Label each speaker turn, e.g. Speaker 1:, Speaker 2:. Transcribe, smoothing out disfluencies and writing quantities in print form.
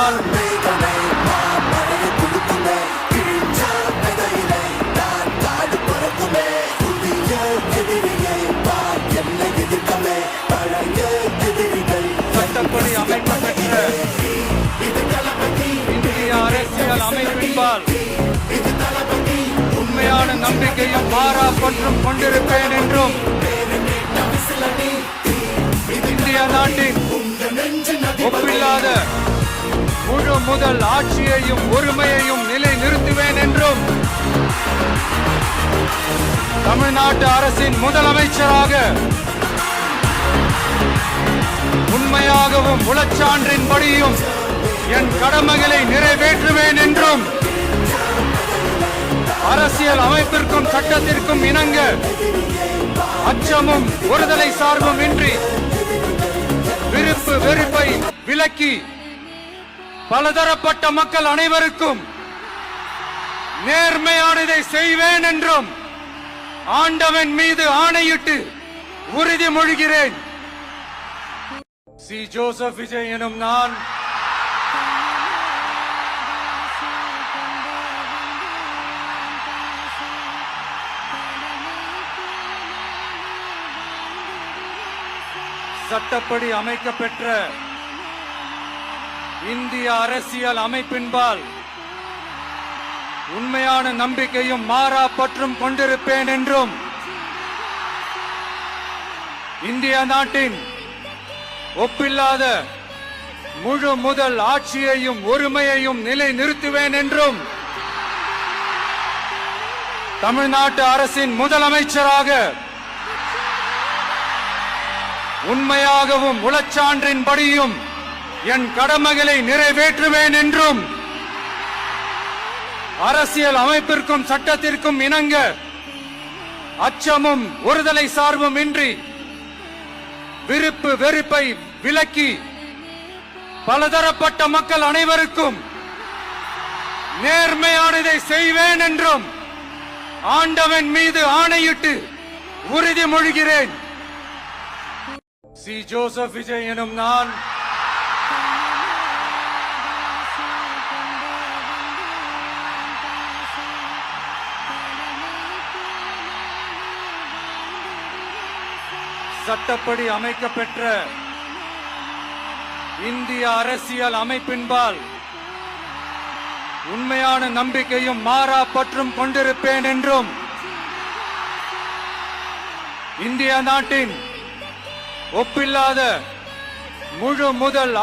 Speaker 1: நான் சட்டப்படி அமைக்கப்பெற்ற இந்திய அரசியல் அமைப்பின்பால் உண்மையான நம்பிக்கையும் மாறா பற்றும் கொண்டிருப்பேன் என்றும் இந்திய நாட்டின் ஒப்பில்லாத முழு முதல் ஆட்சியையும் உரிமையையும் நிலை நிறுத்துவேன் என்றும் தமிழ்நாட்டு அரசின் முதலமைச்சராக உண்மையாகவும் உளச்சான்றின்படியும் என் கடமைகளை நிறைவேற்றுவேன் என்றும் அரசியல் அமைப்பிற்கும் சட்டத்திற்கும் இணங்க அச்சமும் ஒருதலை சார்பும் இன்றி விருப்பு வெறுப்பை விலக்கி பலதரப்பட்ட மக்கள் அனைவருக்கும் நேர்மையானதை செய்வேன் என்றும் ஆண்டவன் மீது ஆணையிட்டு உறுதிமொழிகிறேன். சி. ஜோசப் விஜய் எனும் நான் சட்டப்படி அமைக்கப்பெற்ற இந்திய அரசியல் அமைப்பின்பால் உண்மையான நம்பிக்கையும் மாறா பற்றும் கொண்டிருப்பேன் என்றும் இந்திய நாட்டின் ஒப்பில்லாத முழு முதல் ஆட்சியையும் உரிமையையும் நிலை நிறுத்துவேன் என்றும் தமிழ்நாட்டு அரசின் முதலமைச்சராக உண்மையாகவும் உளச்சான்றின்படியும் என் கடமைகளை நிறைவேற்றுவேன் என்றும் அரசியல் அமைப்பிற்கும் சட்டத்திற்கும் இணங்க அச்சமும் ஒருதலை சார்பும் இன்றி விருப்பு வெறுப்பை விலக்கி பலதரப்பட்ட மக்கள் அனைவருக்கும் நேர்மையானதை செய்வேன் என்றும் ஆண்டவன் மீது ஆணையிட்டு உறுதிமொழிகிறேன். சி. ஜோசப் விஜய் எனும் நான் சட்டப்படி அமைக்கப்பெற்ற இந்திய அரசியல் அமைப்பின்பால் உண்மையான நம்பிக்கையும் மாறா பற்றும் கொண்டிருப்பேன் என்றும் இந்திய நாட்டின் ஒப்பில்லாத முழு முதல்